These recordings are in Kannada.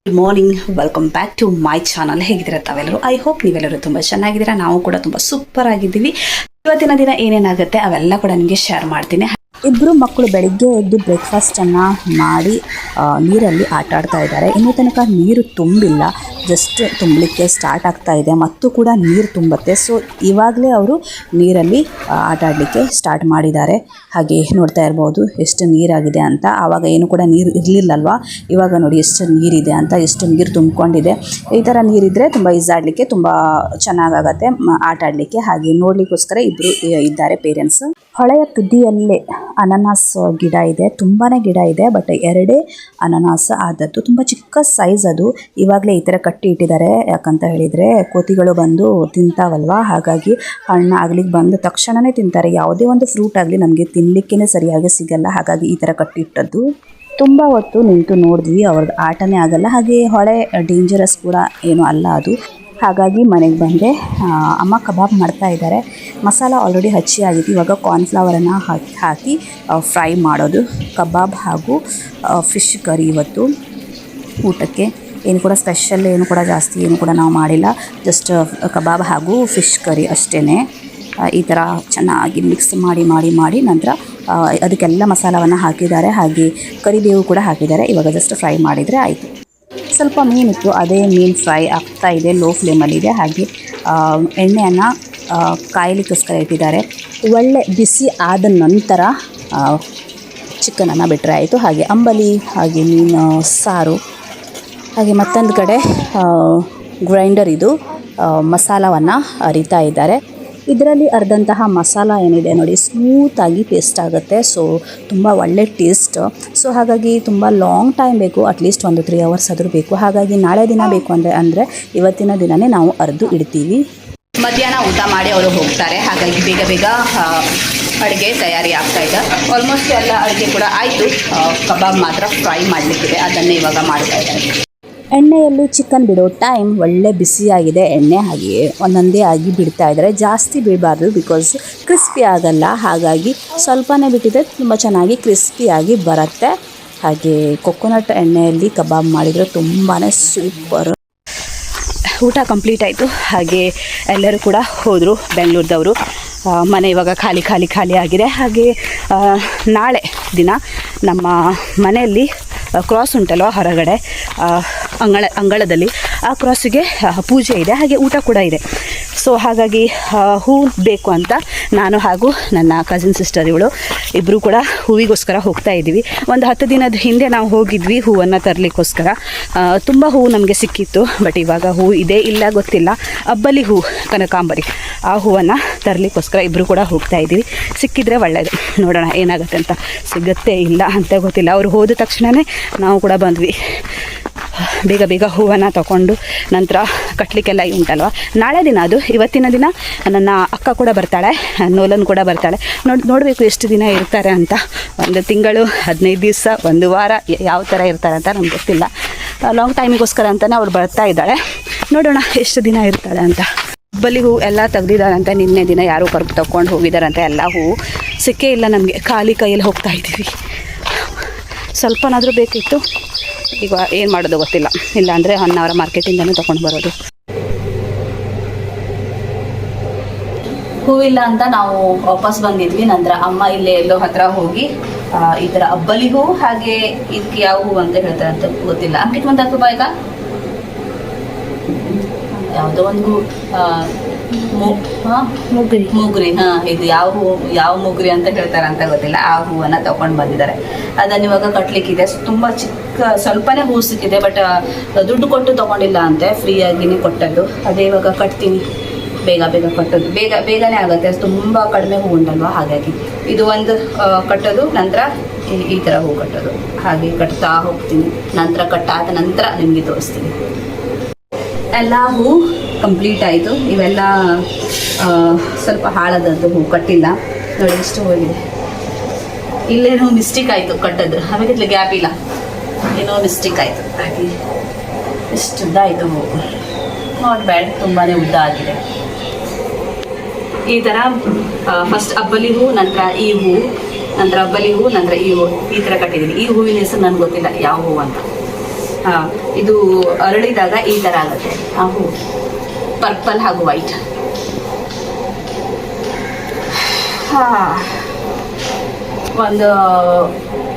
Good morning, welcome back to my channel. ಹೇಗಿದ್ದೀರಾ ತಾವೆಲ್ಲರೂ? ಐ ಹೋಪ್ ನೀವೆಲ್ಲರೂ ತುಂಬ ಚೆನ್ನಾಗಿದ್ದೀರಾ. ನಾವು ಕೂಡ ತುಂಬ ಸೂಪರ್ ಆಗಿದ್ದೀವಿ. ಇವತ್ತಿನ ದಿನ ಏನೇನಾಗುತ್ತೆ ಅವೆಲ್ಲ ಕೂಡ ನಿಮಗೆ ಶೇರ್ ಮಾಡ್ತೀನಿ. ಇಬ್ಬರು ಮಕ್ಕಳು ಬೆಳಿಗ್ಗೆ ಎದ್ದು ಬ್ರೇಕ್ಫಾಸ್ಟನ್ನು ಮಾಡಿ ನೀರಲ್ಲಿ ಆಟ ಆಡ್ತಾ ಇದ್ದಾರೆ. ಇನ್ನೂ ತನಕ ನೀರು ತುಂಬಿಲ್ಲ, ಜಸ್ಟ್ ತುಂಬಲಿಕ್ಕೆ ಸ್ಟಾರ್ಟ್ ಆಗ್ತಾ ಇದೆ ಮತ್ತು ಕೂಡ ನೀರು ತುಂಬುತ್ತೆ. ಸೊ ಇವಾಗಲೇ ಅವರು ನೀರಲ್ಲಿ ಆಟ ಆಡಲಿಕ್ಕೆ ಸ್ಟಾರ್ಟ್ ಮಾಡಿದ್ದಾರೆ. ಹಾಗೆ ನೋಡ್ತಾ ಇರ್ಬೋದು ಎಷ್ಟು ನೀರಾಗಿದೆ ಅಂತ. ಆವಾಗ ಏನು ಕೂಡ ನೀರು ಇರಲಿಲ್ಲಲ್ವ, ಇವಾಗ ನೋಡಿ ಎಷ್ಟು ನೀರಿದೆ ಅಂತ, ಎಷ್ಟು ನೀರು ತುಂಬಿಕೊಂಡಿದೆ. ಈ ಥರ ನೀರಿದ್ದರೆ ತುಂಬ ಈಜಾಡಲಿಕ್ಕೆ ತುಂಬ ಚೆನ್ನಾಗಾಗತ್ತೆ ಆಟ ಆಡಲಿಕ್ಕೆ. ಹಾಗೆ ನೋಡಲಿಕ್ಕೋಸ್ಕರ ಇಬ್ಬರು ಇದ್ದಾರೆ ಪೇರೆಂಟ್ಸ್. ಹೊಳೆಯ ತುದಿಯಲ್ಲೇ ಅನಾನಸ್ ಗಿಡ ಇದೆ, ತುಂಬಾ ಗಿಡ ಇದೆ. ಬಟ್ ಎರಡೇ ಅನಾನಸ್ ಆದದ್ದು, ತುಂಬ ಚಿಕ್ಕ ಸೈಜ್ ಅದು. ಇವಾಗಲೇ ಈ ಥರ ಕಟ್ಟಿ ಇಟ್ಟಿದ್ದಾರೆ. ಯಾಕಂತ ಹೇಳಿದರೆ ಕೋತಿಗಳು ಬಂದು ತಿಂತಾವಲ್ವ, ಹಾಗಾಗಿ ಹಣ್ಣು ಆಗ್ಲಿಕ್ಕೆ ಬಂದ ತಕ್ಷಣವೇ ತಿಂತಾರೆ. ಯಾವುದೇ ಒಂದು ಫ್ರೂಟ್ ಆಗಲಿ ನಮಗೆ ತಿನ್ನಲಿಕ್ಕೇ ಸರಿಯಾಗಿ ಸಿಗಲ್ಲ, ಹಾಗಾಗಿ ಈ ಥರ ಕಟ್ಟಿಟ್ಟದ್ದು. ತುಂಬ ಹೊತ್ತು ನಿಂತು ನೋಡಿದ್ವಿ, ಅವ್ರದ್ದು ಆಟನೇ ಆಗಲ್ಲ. ಹಾಗೆ ಹೊಳೆ ಡೇಂಜರಸ್ ಕೂಡ ಏನೂ ಅಲ್ಲ ಅದು. ಹಾಗಾಗಿ ಮನೆಗೆ ಬಂದೆ. ಅಮ್ಮ ಕಬಾಬ್ ಮಾಡ್ತಾ ಇದ್ದಾರೆ. ಮಸಾಲ ಆಲ್ರೆಡಿ ಹಚ್ಚಿ ಆಗಿತ್ತು. ಇವಾಗ ಕಾರ್ನ್ಫ್ಲವರನ್ನು ಹಾಕಿ ಫ್ರೈ ಮಾಡೋದು. ಕಬಾಬ್ ಹಾಗೂ ಫಿಶ್ ಕರಿ ಇವತ್ತು ಊಟಕ್ಕೆ. ಏನು ಕೂಡ ಸ್ಪೆಷಲ್ ಏನು ಕೂಡ ಜಾಸ್ತಿ ಏನು ಕೂಡ ನಾವು ಮಾಡಿಲ್ಲ. ಜಸ್ಟ್ ಕಬಾಬ್ ಹಾಗೂ ಫಿಶ್ ಕರಿ ಅಷ್ಟೇ. ಈ ಥರ ಚೆನ್ನಾಗಿ ಮಿಕ್ಸ್ ಮಾಡಿ ನಂತರ ಅದಕ್ಕೆಲ್ಲ ಮಸಾಲವನ್ನು ಹಾಕಿದ್ದಾರೆ. ಹಾಗೆ ಕರಿಬೇವು ಕೂಡ ಹಾಕಿದ್ದಾರೆ. ಇವಾಗ ಜಸ್ಟ್ ಫ್ರೈ ಮಾಡಿದರೆ ಆಯಿತು. ಸ್ವಲ್ಪ ಮೀನಿತ್ತು, ಅದೇ ಮೀನು ಫ್ರೈ ಆಗ್ತಾ ಇದೆ, ಲೋ ಫ್ಲೇಮಲ್ಲಿದೆ. ಹಾಗೆ ಎಣ್ಣೆಯನ್ನು ಕಾಯಲಿಕ್ಕೋಸ್ಕರ ಇಟ್ಟಿದ್ದಾರೆ. ಒಳ್ಳೆ ಬಿಸಿ ಆದ ನಂತರ ಚಿಕನನ್ನು ಬಿಟ್ಟರೆ ಆಯಿತು. ಹಾಗೆ ಅಂಬಲಿ, ಹಾಗೆ ಮೀನು ಸಾರು, ಹಾಗೆ ಮತ್ತೊಂದು ಕಡೆ ಗ್ರೈಂಡರ್ ಇದು ಮಸಾಲವನ್ನು ಅರಿತಾ ಇದ್ದಾರೆ. ಇದರಲ್ಲಿ ಅರ್ಧಂತಹ ಮಸಾಲ ಏನಿದೆ ನೋಡಿ, ಸ್ಮೂತಾಗಿ ಪೇಸ್ಟ್ ಆಗುತ್ತೆ. ಸೊ ತುಂಬ ಒಳ್ಳೆ ಟೇಸ್ಟ್. ಸೊ ಹಾಗಾಗಿ ತುಂಬ ಲಾಂಗ್ ಟೈಮ್ ಬೇಕು, ಅಟ್ಲೀಸ್ಟ್ 1-3 hours ಆದರೂ ಬೇಕು. ಹಾಗಾಗಿ ನಾಳೆ ದಿನ ಬೇಕು ಅಂದರೆ ಇವತ್ತಿನ ದಿನವೇ ನಾವು ಅರ್ದು ಇಡ್ತೀವಿ. ಮಧ್ಯಾಹ್ನ ಊಟ ಮಾಡಿ ಅವರು ಹೋಗ್ತಾರೆ. ಹಾಗಾಗಿ ಬೇಗ ಅಡುಗೆ ತಯಾರಿ ಆಗ್ತಾ ಇದೆ. ಆಲ್ಮೋಸ್ಟ್ ಎಲ್ಲ ಅಡುಗೆ ಕೂಡ ಆಯಿತು. ಕಬಾಬ್ ಮಾತ್ರ ಫ್ರೈ ಮಾಡಲಿಕ್ಕಿದೆ, ಅದನ್ನೇ ಇವಾಗ ಮಾಡ್ತಾ ಇದ್ದಾರೆ. ಎಣ್ಣೆಯಲ್ಲಿ ಚಿಕನ್ ಬಿಡೋ ಟೈಮ್ ಒಳ್ಳೆ ಬಿಸಿಯಾಗಿದೆ ಎಣ್ಣೆ. ಹಾಗೆ ಒಂದೊಂದೇ ಆಗಿ ಬಿಡ್ತಾ ಇದ್ದಾರೆ. ಜಾಸ್ತಿ ಬಿಡಬಾರ್ದು, ಬಿಕಾಸ್ ಕ್ರಿಸ್ಪಿ ಆಗಲ್ಲ. ಹಾಗಾಗಿ ಸ್ವಲ್ಪನೇ ಬಿಟ್ಟಿದ್ರೆ ತುಂಬ ಚೆನ್ನಾಗಿ ಕ್ರಿಸ್ಪಿಯಾಗಿ ಬರುತ್ತೆ. ಹಾಗೆ ಕೊಕೊನಟ್ ಎಣ್ಣೆಯಲ್ಲಿ ಕಬಾಬ್ ಮಾಡಿದರೆ ತುಂಬಾ ಸೂಪರ್. ಊಟ ಕಂಪ್ಲೀಟ್ ಆಯಿತು. ಹಾಗೆ ಎಲ್ಲರೂ ಕೂಡ ಹೋದರು ಬೆಂಗಳೂರದವರು. ಮನೆ ಇವಾಗ ಖಾಲಿ ಆಗಿದೆ. ಹಾಗೆ ನಾಳೆ ದಿನ ನಮ್ಮ ಮನೆಯಲ್ಲಿ ಕ್ರಾಸ್ ಉಂಟಲ್ವ ಹೊರಗಡೆ ಅಂಗಳದಲ್ಲಿ, ಆ ಕ್ರಾಸಿಗೆ ಪೂಜೆ ಇದೆ. ಹಾಗೆ ಊಟ ಕೂಡ ಇದೆ. ಸೊ ಹಾಗಾಗಿ ಹೂ ಬೇಕು ಅಂತ ನಾನು ಹಾಗೂ ನನ್ನ ಕಸಿನ್ ಸಿಸ್ಟರ್ ಇವಳು ಇಬ್ಬರು ಕೂಡ ಹೂವಿಗೋಸ್ಕರ ಹೋಗ್ತಾ ಇದ್ದೀವಿ. ಒಂದು 10 ದಿನದ ಹಿಂದೆ ನಾವು ಹೋಗಿದ್ವಿ ಹೂವನ್ನು ತರಲಿಕ್ಕೋಸ್ಕರ. ತುಂಬ ಹೂವು ನಮಗೆ ಸಿಕ್ಕಿತ್ತು. ಬಟ್ ಇವಾಗ ಹೂ ಇದೆ ಇಲ್ಲ ಗೊತ್ತಿಲ್ಲ. ಅಬ್ಬಲಿ ಹೂ, ಕನಕಾಂಬರಿ, ಆ ಹೂವನ್ನು ತರಲಿಕ್ಕೋಸ್ಕರ ಇಬ್ಬರು ಕೂಡ ಹೋಗ್ತಾ ಇದ್ದೀವಿ. ಸಿಕ್ಕಿದ್ರೆ ಒಳ್ಳೆಯದು. ನೋಡೋಣ ಏನಾಗುತ್ತೆ ಅಂತ. ಸಿಗುತ್ತೆ ಇಲ್ಲ ಅಂತ ಗೊತ್ತಿಲ್ಲ. ಅವರು ಹೋದ ತಕ್ಷಣವೇ ನಾವು ಕೂಡ ಬಂದ್ವಿ. ಬೇಗ ಹೂವನ್ನು ತಗೊಂಡು ನಂತರ ಕಟ್ಟಲಿಕ್ಕೆಲ್ಲ ಉಂಟಲ್ವ. ನಾಳೆ ದಿನ ಅದು. ಇವತ್ತಿನ ದಿನ ನನ್ನ ಅಕ್ಕ ಕೂಡ ಬರ್ತಾಳೆ, ನೋಲನ್ ಕೂಡ ಬರ್ತಾಳೆ. ನೋಡಬೇಕು ಎಷ್ಟು ದಿನ ಇರ್ತಾರೆ ಅಂತ. 1 ತಿಂಗಳು, 15 ದಿವಸ, 1 ವಾರ, ಯಾವ ಥರ ಇರ್ತಾರೆ ಅಂತ ನಮ್ಗೆ ಗೊತ್ತಿಲ್ಲ. ಲಾಂಗ್ ಟೈಮಿಗೋಸ್ಕರ ಅಂತಲೇ ಅವಳು ಬರ್ತಾ ಇದ್ದಾಳೆ. ನೋಡೋಣ ಎಷ್ಟು ದಿನ ಇರ್ತಾಳೆ ಅಂತ. ಬಲಿ ಹೂ ಎಲ್ಲ ತೆಗ್ದಿದ್ದಾರಂತೆ. ನಿನ್ನೆ ದಿನ ಯಾರೋ ತಗೊಂಡು ಹೋಗಿದ್ದಾರಂತೆ. ಎಲ್ಲ ಹೂವು ಸಿಕ್ಕೇ ಇಲ್ಲ ನಮಗೆ. ಖಾಲಿ ಕೈಯಲ್ಲಿ ಹೋಗ್ತಾ ಇದ್ದೀವಿ. ಸ್ವಲ್ಪನಾದರೂ ಬೇಕಿತ್ತು. ಈಗ ಏನು ಮಾಡೋದು ಗೊತ್ತಿಲ್ಲ. ಇಲ್ಲಾಂದರೆ ಹೊನ್ನಾವರ ಮಾರ್ಕೆಟಿಂದನೂ ತೊಗೊಂಡು ಬರೋದು. ಹೂವಿಲ್ಲ ಅಂತ ನಾವು ವಾಪಸ್ ಬಂದಿದ್ವಿ. ನಂತರ ಅಮ್ಮ ಇಲ್ಲೇ ಎಲ್ಲೋ ಹತ್ರ ಹೋಗಿ ಈ ಥರ ಅಬ್ಬಲಿ ಹೂ, ಹಾಗೆ ಇದಕ್ಕೆ ಯಾವ ಹೂ ಅಂತ ಹೇಳ್ತಾರೆ ಅಂತ ಗೊತ್ತಿಲ್ಲ. ಅಂಕಿಟ್ ಒಂದು ಹತ್ತು ರೂಪಾಯಿಗ ಯಾವುದೋ ಒಂದು ಮುಗ್ರಿ, ಇದು ಯಾವ ಮುಗ್ರಿ ಅಂತ ಹೇಳ್ತಾರೆ ಅಂತ ಗೊತ್ತಿಲ್ಲ. ಆ ಹೂವನ್ನು ತಗೊಂಡು ಬಂದಿದ್ದಾರೆ. ಅದನ್ನು ಇವಾಗ ಕಟ್ಲಿಕ್ಕಿದೆ. ತುಂಬ ಸ್ವಲ್ಪನೇ ಹೂ ಸಿಕ್ಕಿದೆ. ಬಟ್ ದುಡ್ಡು ಕೊಟ್ಟು ತೊಗೊಂಡಿಲ್ಲ ಅಂತೆ, ಫ್ರೀಯಾಗಿನೇ ಕೊಟ್ಟದ್ದು. ಅದೇ ಇವಾಗ ಕಟ್ತೀನಿ. ಬೇಗ ಕಟ್ಟೋದು, ಬೇಗನೆ ಆಗುತ್ತೆ. ತುಂಬ ಕಡಿಮೆ ಹೂ ಉಂಟಲ್ವ, ಹಾಗಾಗಿ ಇದು ಒಂದು ಕಟ್ಟೋದು. ನಂತರ ಈ ಥರ ಹೂ ಕಟ್ಟೋದು. ಹಾಗೆ ಕಟ್ತಾ ಹೋಗ್ತೀನಿ. ನಂತರ ಕಟ್ಟಾದ ನಂತರ ನಿಮಗೆ ತೋರಿಸ್ತೀನಿ. ಎಲ್ಲ ಹೂ ಕಂಪ್ಲೀಟ್ ಆಯಿತು. ಇವೆಲ್ಲ ಸ್ವಲ್ಪ ಹಾಳಾದದ್ದು ಹೂ, ಕಟ್ಟಿಲ್ಲ. ನೋಡಿ ಎಷ್ಟು ಹೋಗಿದೆ. ಇಲ್ಲೇನೋ ಮಿಸ್ಟೇಕ್ ಆಯಿತು ಕಟ್ಟೋದು. ಆಮೇಲೆ ಗ್ಯಾಪ್ ಇಲ್ಲ, ಏನೋ ಮಿಸ್ಟೇಕ್ ಆಯಿತು. ಹಾಗೆ ಎಷ್ಟು ಉದ್ದ ಆಯಿತು ಹೂ. ನಾಟ್ ಬ್ಯಾಡ್, ತುಂಬಾ ಉದ್ದ ಆಗಿದೆ. ಈ ಥರ ಫಸ್ಟ್ ಅಬ್ಬಲಿ ಹೂ, ನಂತರ ಈ ಹೂ, ನಂತರ ಅಬ್ಬಲಿ ಹೂ, ನಂತರ ಈ ಹೂ, ಈ ಥರ ಕಟ್ಟಿದ್ದೀನಿ. ಈ ಹೂವಿನ ಹೆಸರು ನನಗೆ ಗೊತ್ತಿಲ್ಲ ಯಾವ ಹೂ ಅಂತ. ಇದು ಅರಳಿದಾಗ ಈ ಥರ ಆಗುತ್ತೆ ಹಾಗೂ ಪರ್ಪಲ್ ಹಾಗೂ ವೈಟ್. ಒಂದು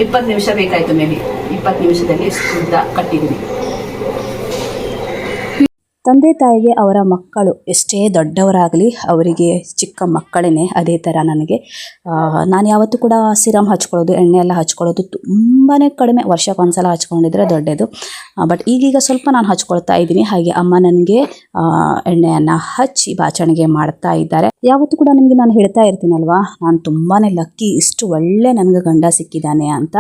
20 ನಿಮಿಷ ಬೇಕಾಯಿತು, ಮೇ ಬಿ 20 ನಿಮಿಷದಲ್ಲಿ ಉದ್ದ ಕಟ್ಟಿದ್ದೀನಿ. ತಂದೆ ತಾಯಿಗೆ ಅವರ ಮಕ್ಕಳು ಎಷ್ಟೇ ದೊಡ್ಡವರಾಗಲಿ ಅವರಿಗೆ ಚಿಕ್ಕ ಮಕ್ಕಳೇ. ಅದೇ ಥರ ನನಗೆ ನಾನು ಯಾವತ್ತೂ ಕೂಡ ಸಿರಮ್ ಹಚ್ಕೊಳ್ಳೋದು, ಎಣ್ಣೆ ಎಲ್ಲ ಹಚ್ಕೊಳ್ಳೋದು ತುಂಬಾ ಕಡಿಮೆ, ವರ್ಷಕ್ಕೊಂದ್ಸಲ ಹಚ್ಕೊಂಡಿದ್ರೆ ದೊಡ್ಡದು. ಬಟ್ ಈಗೀಗ ಸ್ವಲ್ಪ ನಾನು ಹಚ್ಕೊಳ್ತಾ ಇದ್ದೀನಿ. ಹಾಗೆ ಅಮ್ಮ ನನಗೆ ಎಣ್ಣೆಯನ್ನು ಹಚ್ಚಿ ಬಾಚಣಿಗೆ ಮಾಡ್ತಾ ಇದ್ದಾರೆ. ಯಾವತ್ತೂ ಕೂಡ ನಿಮಗೆ ನಾನು ಹೇಳ್ತಾ ಇರ್ತೀನಲ್ವಾ, ನಾನು ತುಂಬಾ ಲಕ್ಕಿ, ಇಷ್ಟು ಒಳ್ಳೆ ನನಗೆ ಗಂಡ ಸಿಕ್ಕಿದ್ದಾನೆ ಅಂತ.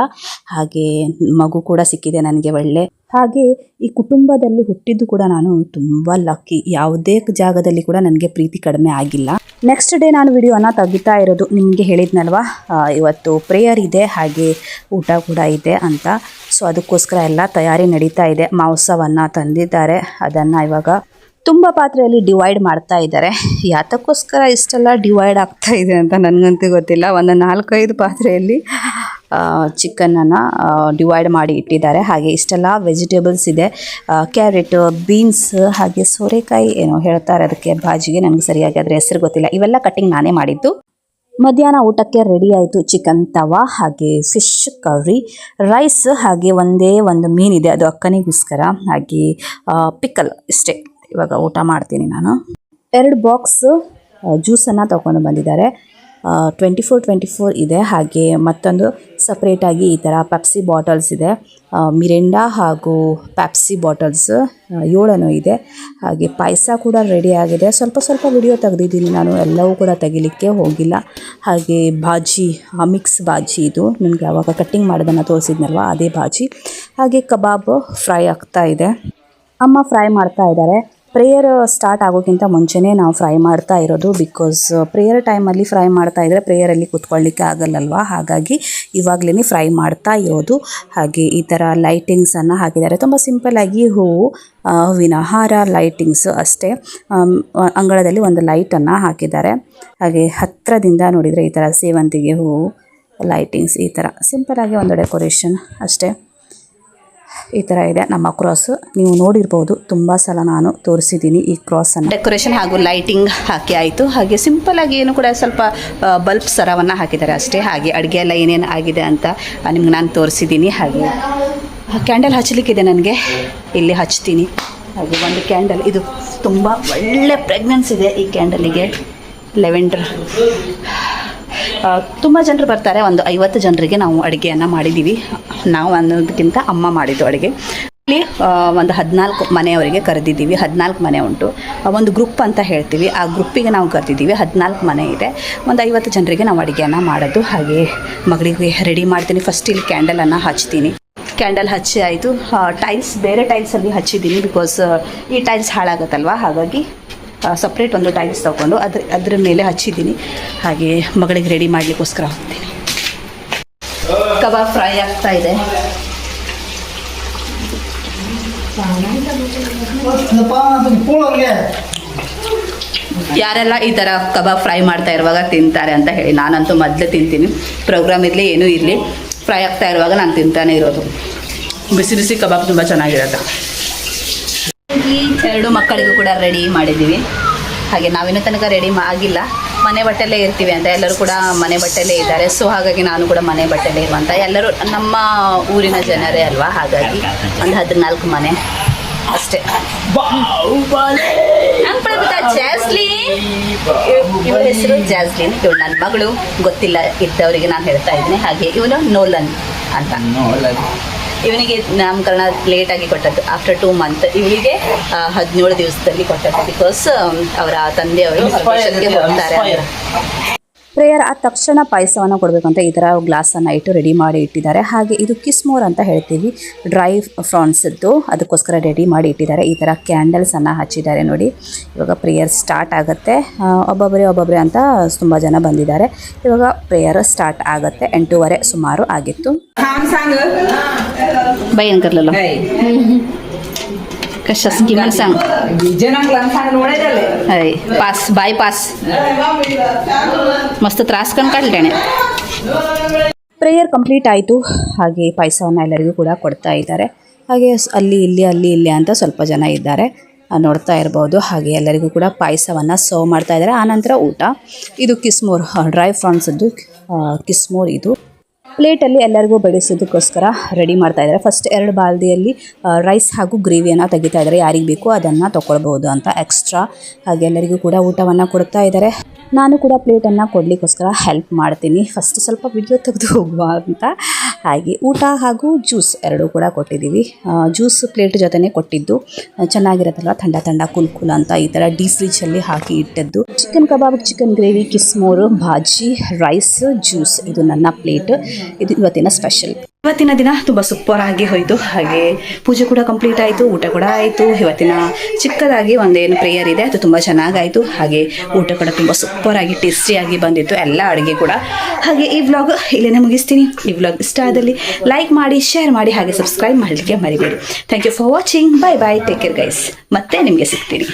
ಹಾಗೆ ಮಗು ಕೂಡ ಸಿಕ್ಕಿದೆ ನನಗೆ ಒಳ್ಳೆ. ಹಾಗೆ ಈ ಕುಟುಂಬದಲ್ಲಿ ಹುಟ್ಟಿದ್ದು ಕೂಡ ನಾನು ತುಂಬ ಲಕ್ಕಿ. ಯಾವುದೇ ಜಾಗದಲ್ಲಿ ಕೂಡ ನನಗೆ ಪ್ರೀತಿ ಕಡಿಮೆ ಆಗಿಲ್ಲ. ನೆಕ್ಸ್ಟ್ ಡೇ ನಾನು ವಿಡಿಯೋನ ತೆಗಿತಾ ಇರೋದು, ನಿಮಗೆ ಹೇಳಿದ್ನಲ್ವಾ ಇವತ್ತು ಪ್ರೇಯರ್ ಇದೆ, ಹಾಗೆ ಊಟ ಕೂಡ ಇದೆ ಅಂತ. ಸೊ ಅದಕ್ಕೋಸ್ಕರ ಎಲ್ಲ ತಯಾರಿ ನಡೀತಾ ಇದೆ. ಮಾಂಸವನ್ನು ತಂದಿದ್ದಾರೆ, ಅದನ್ನು ಇವಾಗ ತುಂಬ ಪಾತ್ರೆಯಲ್ಲಿ ಡಿವೈಡ್ ಮಾಡ್ತಾ ಇದ್ದಾರೆ. ಯಾತಕ್ಕೋಸ್ಕರ ಇಷ್ಟೆಲ್ಲ ಡಿವೈಡ್ ಆಗ್ತಾ ಇದೆ ಅಂತ ನನಗಂತೂ ಗೊತ್ತಿಲ್ಲ. ಒಂದು 4-5 ಪಾತ್ರೆಯಲ್ಲಿ ಚಿಕನನ್ನು ಡಿವೈಡ್ ಮಾಡಿ ಇಟ್ಟಿದ್ದಾರೆ. ಹಾಗೆ ಇಷ್ಟೆಲ್ಲ ವೆಜಿಟೇಬಲ್ಸ್ ಇದೆ, ಕ್ಯಾರೆಟ್, ಬೀನ್ಸ್, ಹಾಗೆ ಸೋರೆಕಾಯಿ ಏನೋ ಹೇಳ್ತಾರೆ ಅದಕ್ಕೆ, ಭಾಜಿಗೆ, ನನಗೆ ಸರಿಯಾಗಿ ಅದರ ಹೆಸರು ಗೊತ್ತಿಲ್ಲ. ಇವೆಲ್ಲ ಕಟ್ಟಿಂಗ್ ನಾನೇ ಮಾಡಿದ್ದು. ಮಧ್ಯಾಹ್ನ ಊಟಕ್ಕೆ ರೆಡಿ ಆಯಿತು. ಚಿಕನ್ ತವಾ, ಹಾಗೆ ಫಿಶ್ ಕರ್ರಿ, ರೈಸ್, ಹಾಗೆ ಒಂದೇ ಒಂದು ಮೀನಿದೆ, ಅದು ಅಕ್ಕನಿಗೋಸ್ಕರ, ಹಾಗೆ ಪಿಕಲ್. ಇಷ್ಟೇ. ಇವಾಗ ಊಟ ಮಾಡ್ತೀನಿ ನಾನು. 2 ಬಾಕ್ಸ್ ಜ್ಯೂಸನ್ನು ತೊಗೊಂಡು ಬಂದಿದ್ದಾರೆ. 24 ಇದೆ. ಹಾಗೆ ಮತ್ತೊಂದು ಸಪ್ರೇಟಾಗಿ ಈ ಥರ ಪೆಪ್ಸಿ ಬಾಟಲ್ಸ್ ಇದೆ, ಮಿರಿಂಡಾ ಹಾಗೂ ಪೆಪ್ಸಿ ಬಾಟಲ್ಸ್ 7 ಇದೆ. ಹಾಗೆ ಪಾಯಸ ಕೂಡ ರೆಡಿ ಆಗಿದೆ. ಸ್ವಲ್ಪ ವಿಡಿಯೋ ತೆಗೆದಿದ್ದೀನಿ ನಾನು, ಎಲ್ಲವೂ ಕೂಡ ತೆಗಿಲಿಕ್ಕೆ ಹೋಗಿಲ್ಲ. ಹಾಗೆ ಬಾಜಿ, ಮಿಕ್ಸ್ ಬಾಜಿ, ಇದು ನಿಮಗೆ ಆವಾಗ ಕಟ್ಟಿಂಗ್ ಮಾಡೋದನ್ನು ತೋರಿಸಿದ್ನಲ್ವ, ಅದೇ ಬಾಜಿ. ಹಾಗೆ ಕಬಾಬ್ ಫ್ರೈ ಆಗ್ತಾ ಇದೆ, ಅಮ್ಮ ಫ್ರೈ ಮಾಡ್ತಾ ಇದ್ದಾರೆ. ಪ್ರೇಯರ್ ಸ್ಟಾರ್ಟ್ ಆಗೋಕ್ಕಿಂತ ಮುಂಚೆನೇ ನಾವು ಫ್ರೈ ಮಾಡ್ತಾ ಇರೋದು, ಬಿಕಾಸ್ ಪ್ರೇಯರ್ ಟೈಮಲ್ಲಿ ಫ್ರೈ ಮಾಡ್ತಾ ಇದ್ದರೆ ಪ್ರೇಯರಲ್ಲಿ ಕೂತ್ಕೊಳ್ಳಿಕ್ಕೆ ಆಗಲ್ಲಲ್ವ, ಹಾಗಾಗಿ ಇವಾಗಲೇ ಫ್ರೈ ಮಾಡ್ತಾ ಇರೋದು. ಹಾಗೆ ಈ ಥರ ಲೈಟಿಂಗ್ಸನ್ನು ಹಾಕಿದ್ದಾರೆ, ತುಂಬ ಸಿಂಪಲ್ಲಾಗಿ ಹೂವು, ಹೂವಿನ ಹಾರ, ಲೈಟಿಂಗ್ಸ್ ಅಷ್ಟೇ. ಅಂಗಳದಲ್ಲಿ ಒಂದು ಲೈಟನ್ನು ಹಾಕಿದ್ದಾರೆ. ಹಾಗೆ ಹತ್ತಿರದಿಂದ ನೋಡಿದರೆ ಈ ಥರ ಸೇವಂತಿಗೆ ಹೂವು, ಲೈಟಿಂಗ್ಸ್, ಈ ಥರ ಸಿಂಪಲ್ಲಾಗಿ ಒಂದು ಡೆಕೋರೇಷನ್ ಅಷ್ಟೇ. ಈ ಥರ ಇದೆ ನಮ್ಮ ಕ್ರಾಸ್. ನೀವು ನೋಡಿರ್ಬೋದು, ತುಂಬ ಸಲ ನಾನು ತೋರಿಸಿದ್ದೀನಿ ಈ ಕ್ರಾಸನ್ನು. ಡೆಕೋರೇಷನ್ ಹಾಗೂ ಲೈಟಿಂಗ್ ಹಾಕಿ ಆಯಿತು. ಹಾಗೆ ಸಿಂಪಲ್ಲಾಗಿ ಏನು ಕೂಡ ಸ್ವಲ್ಪ ಬಲ್ಬ್ ಸರವನ್ನು ಹಾಕಿದ್ದಾರೆ ಅಷ್ಟೇ. ಹಾಗೆ ಅಡುಗೆ ಎಲ್ಲ ಏನೇನು ಆಗಿದೆ ಅಂತ ನಿಮ್ಗೆ ನಾನು ತೋರಿಸಿದ್ದೀನಿ. ಹಾಗೆ ಕ್ಯಾಂಡಲ್ ಹಚ್ಚಲಿಕ್ಕಿದೆ ನನಗೆ, ಇಲ್ಲಿ ಹಚ್ತೀನಿ. ಹಾಗೆ ಒಂದು ಕ್ಯಾಂಡಲ್, ಇದು ತುಂಬ ಒಳ್ಳೆ ಪ್ರೆಗ್ನೆನ್ಸ್ ಇದೆ ಈ ಕ್ಯಾಂಡಲಿಗೆ, ಲೆವೆಂಡರ್. ತುಂಬ ಜನರು ಬರ್ತಾರೆ, ಒಂದು 50 ಜನರಿಗೆ ನಾವು ಅಡುಗೆಯನ್ನು ಮಾಡಿದ್ದೀವಿ. ನಾವು ಅನ್ನೋದಕ್ಕಿಂತ ಅಮ್ಮ ಮಾಡಿದ್ದು ಅಡುಗೆ. ಇಲ್ಲಿ ಒಂದು 14 ಮನೆಯವರಿಗೆ ಕರೆದಿದ್ದೀವಿ. 14 ಮನೆ ಉಂಟು, ಒಂದು ಗ್ರೂಪ್ ಅಂತ ಹೇಳ್ತೀವಿ, ಆ ಗ್ರೂಪಿಗೆ ನಾವು ಕರೆದಿದ್ದೀವಿ. 14 ಮನೆ ಇದೆ, ಒಂದು 50 ಜನರಿಗೆ ನಾವು ಅಡುಗೆಯನ್ನು ಮಾಡೋದು. ಹಾಗೆ ಮಗಳಿಗೆ ರೆಡಿ ಮಾಡ್ತೀನಿ. ಫಸ್ಟ್ ಇಲ್ಲಿ ಕ್ಯಾಂಡಲನ್ನು ಹಚ್ತೀನಿ. ಕ್ಯಾಂಡಲ್ ಹಚ್ಚಿ ಆಯಿತು. ಟೈಲ್ಸ್ ಬೇರೆ ಟೈಲ್ಸಲ್ಲಿ ಹಚ್ಚಿದ್ದೀನಿ, ಬಿಕಾಸ್ ಈ ಟೈಲ್ಸ್ ಹಾಳಾಗುತ್ತಲ್ವ, ಹಾಗಾಗಿ ಸಪ್ರೇಟ್ ಒಂದು ಟೈಲ್ಸ್ ತೊಗೊಂಡು ಅದ್ರ ಮೇಲೆ ಹಚ್ಚಿದ್ದೀನಿ. ಹಾಗೆ ಮಗಳಿಗೆ ರೆಡಿ ಮಾಡಲಿಕ್ಕೋಸ್ಕರ ಹೋಗ್ತೀನಿ. ಕಬಾಬ್ ಫ್ರೈ ಆಗ್ತಾ ಇದೆ. ಯಾರೆಲ್ಲ ಈ ಥರ ಕಬಾಬ್ ಫ್ರೈ ಮಾಡ್ತಾ ಇರುವಾಗ ತಿಂತಾರೆ ಅಂತ ಹೇಳಿ, ನಾನಂತೂ ಮೊದಲೇ ತಿಂತೀನಿ. ಪ್ರೋಗ್ರಾಮ್ ಇರಲಿ ಏನೂ ಇರಲಿ, ಫ್ರೈ ಆಗ್ತಾ ಇರುವಾಗ ನಾನು ತಿಂತಾನೆ ಇರೋದು. ಬಿಸಿ ಬಿಸಿ ಕಬಾಬ್ ತುಂಬ ಚೆನ್ನಾಗಿರುತ್ತೆ. 2 ಮಕ್ಕಳಿಗೂ ಕೂಡ ರೆಡಿ ಮಾಡಿದ್ದೀವಿ. ಹಾಗೆ ನಾವಿನ್ನೂ ತನಕ ರೆಡಿ ಆಗಿಲ್ಲ, ಮನೆ ಬಟ್ಟೆಲ್ಲೇ ಇರ್ತೀವಿ ಅಂತ ಎಲ್ಲರೂ ಕೂಡ ಮನೆ ಬಟ್ಟೆಲ್ಲೇ ಇದ್ದಾರೆ. ಸೊ ಹಾಗಾಗಿ ನಾನು ಕೂಡ ಮನೆ ಬಟ್ಟೆಲ್ಲೇ ಇರುವಂಥ, ಎಲ್ಲರೂ ನಮ್ಮ ಊರಿನ ಜನರೇ ಅಲ್ವಾ, ಹಾಗಾಗಿ ಒಂದು 14 ಮನೆ ಅಷ್ಟೇ. ಜಾಸ್ಲಿನ್, ಇವಳ ಹೆಸರು ಜಾಸ್ಲಿನ್, ಇವಳು ನನ್ನ ಮಗಳು. ಗೊತ್ತಿಲ್ಲ ಇದ್ದವರಿಗೆ ನಾನು ಹೇಳ್ತಾ ಇದ್ದೀನಿ. ಹಾಗೆ ಇವನು ನೋಲನ್ ಅಂತ. ಇವನಿಗೆ ನಾಮಕರಣ ಲೇಟಾಗಿ ಕೊಟ್ಟದ್ದು, ಆಫ್ಟರ್ 2 ಮಂತ್. ಇವಳಿಗೆ 17 ದಿವಸದಲ್ಲಿ ಕೊಟ್ಟದ್ದು, ಬಿಕಾಸ್ ಅವರ ತಂದೆಯವರು ಹೋಗ್ತಾರೆ. ಪ್ರೇಯರ್ ಆದ ತಕ್ಷಣ ಪಾಯಸವನ್ನು ಕೊಡಬೇಕಂತ ಈ ಥರ ಗ್ಲಾಸನ್ನು ಇಟ್ಟು ರೆಡಿ ಮಾಡಿ ಇಟ್ಟಿದ್ದಾರೆ. ಹಾಗೆ ಇದು ಕಿಸ್ಮೋರ್ ಅಂತ ಹೇಳ್ತೀವಿ, ಡ್ರೈ ಫ್ರಾನ್ಸದ್ದು, ಅದಕ್ಕೋಸ್ಕರ ರೆಡಿ ಮಾಡಿ ಇಟ್ಟಿದ್ದಾರೆ. ಈ ಥರ ಕ್ಯಾಂಡಲ್ಸನ್ನು ಹಚ್ಚಿದ್ದಾರೆ ನೋಡಿ. ಇವಾಗ ಪ್ರೇಯರ್ ಸ್ಟಾರ್ಟ್ ಆಗುತ್ತೆ. ಒಬ್ಬೊಬ್ಬರೇ ಅಂತ ತುಂಬ ಜನ ಬಂದಿದ್ದಾರೆ. ಇವಾಗ ಪ್ರೇಯರ್ ಸ್ಟಾರ್ಟ್ ಆಗುತ್ತೆ. 8:15 ಸುಮಾರು ಆಗಿತ್ತು. बाई करलेलो कशाच किमान सांग हय पास बाय पास मस्त त्रास कण काढले त्याने. ಪ್ರೇಯರ್ ಕಂಪ್ಲೀಟ್ ಆಯಿತು. ಹಾಗೆ ಪಾಯಸವನ್ನು ಎಲ್ಲರಿಗೂ ಕೂಡ ಕೊಡ್ತಾ ಇದ್ದಾರೆ. ಹಾಗೆ ಅಲ್ಲಿ ಇಲ್ಲಿ ಅಂತ ಸ್ವಲ್ಪ ಜನ ಇದ್ದಾರೆ, ನೋಡ್ತಾ ಇರ್ಬೋದು. ಹಾಗೆ ಎಲ್ಲರಿಗೂ ಕೂಡ ಪಾಯಸವನ್ನು ಸರ್ವ್ ಮಾಡ್ತಾ ಇದ್ದಾರೆ. ಆನಂತರ ಊಟ. ಇದು ಕಿಸ್ಮೋರ್, ಡ್ರೈ ಫ್ರಾನ್ಸದ್ದು ಕಿಸ್ಮೋರ್. ಇದು ಪ್ಲೇಟಲ್ಲಿ ಎಲ್ಲರಿಗೂ ಬಡಿಸೋದಕ್ಕೋಸ್ಕರ ರೆಡಿ ಮಾಡ್ತಾ ಇದ್ದಾರೆ. ಫಸ್ಟ್ 2 ಬಾಲ್ದಿಯಲ್ಲಿ ರೈಸ್ ಹಾಗೂ ಗ್ರೇವಿಯನ್ನು ತೆಗಿತಾ ಇದ್ದಾರೆ. ಯಾರಿಗೆ ಬೇಕೋ ಅದನ್ನು ತೊಗೊಳ್ಬೋದು ಅಂತ ಎಕ್ಸ್ಟ್ರಾ. ಹಾಗೆ ಎಲ್ಲರಿಗೂ ಕೂಡ ಊಟವನ್ನು ಕೊಡ್ತಾ ಇದ್ದಾರೆ. ನಾನು ಕೂಡ ಪ್ಲೇಟನ್ನು ಕೊಡಲಿಕ್ಕೋಸ್ಕರ ಹೆಲ್ಪ್ ಮಾಡ್ತೀನಿ, ಫಸ್ಟ್ ಸ್ವಲ್ಪ ವಿಡಿಯೋ ತೆಗೆದು ಹೋಗುವ ಅಂತ. ಹಾಗೆ ಊಟ ಹಾಗೂ ಜ್ಯೂಸ್ ಎರಡೂ ಕೂಡ ಕೊಟ್ಟಿದ್ದೀವಿ. ಜ್ಯೂಸ್ ಪ್ಲೇಟ್ ಜೊತೆನೇ ಕೊಟ್ಟಿದ್ದು, ಚೆನ್ನಾಗಿರುತ್ತಲ್ವ, ಥಂಡ ಕೂಲ್ ಅಂತ ಈ ಥರ ಡೀಪ್ ಫ್ರಿಜ್ಜಲ್ಲಿ ಹಾಕಿ ಇಟ್ಟದ್ದು. ಚಿಕನ್ ಕಬಾಬ್, ಚಿಕನ್ ಗ್ರೇವಿ, ಕಿಸ್ಮೋರು, ಭಾಜಿ, ರೈಸ್, ಜ್ಯೂಸ್. ಇದು ನನ್ನ ಪ್ಲೇಟ್. ಇದು ಇವತ್ತಿನ ಸ್ಪೆಷಲ್. ಇವತ್ತಿನ ದಿನ ತುಂಬ ಸೂಪರ್ ಆಗಿ ಹೋಯಿತು. ಹಾಗೆ ಪೂಜೆ ಕೂಡ ಕಂಪ್ಲೀಟ್ ಆಯಿತು, ಊಟ ಕೂಡ ಆಯಿತು. ಇವತ್ತಿನ ಚಿಕ್ಕದಾಗಿ ಒಂದೇನು ಪ್ರೇಯರ್ ಇದೆ, ಅದು ತುಂಬ ಚೆನ್ನಾಗಾಯಿತು. ಹಾಗೆ ಊಟ ಕೂಡ ತುಂಬ ಸೂಪರಾಗಿ ಟೇಸ್ಟಿಯಾಗಿ ಬಂದಿತ್ತು, ಎಲ್ಲ ಅಡುಗೆ ಕೂಡ. ಹಾಗೆ ಈ ವ್ಲಾಗ್ ಇಲ್ಲೇ ಮುಗಿಸ್ತೀನಿ. ಈ ವ್ಲಾಗ್ ಇಷ್ಟ ಆದಲ್ಲಿ ಲೈಕ್ ಮಾಡಿ, ಶೇರ್ ಮಾಡಿ, ಹಾಗೆ ಸಬ್ಸ್ಕ್ರೈಬ್ ಮಾಡಲಿಕ್ಕೆ ಮರಿಬೇಡಿ. Thank you for watching. Bye take care guys. ಮತ್ತೆ ನಿಮಗೆ ಸಿಗ್ತೀನಿ.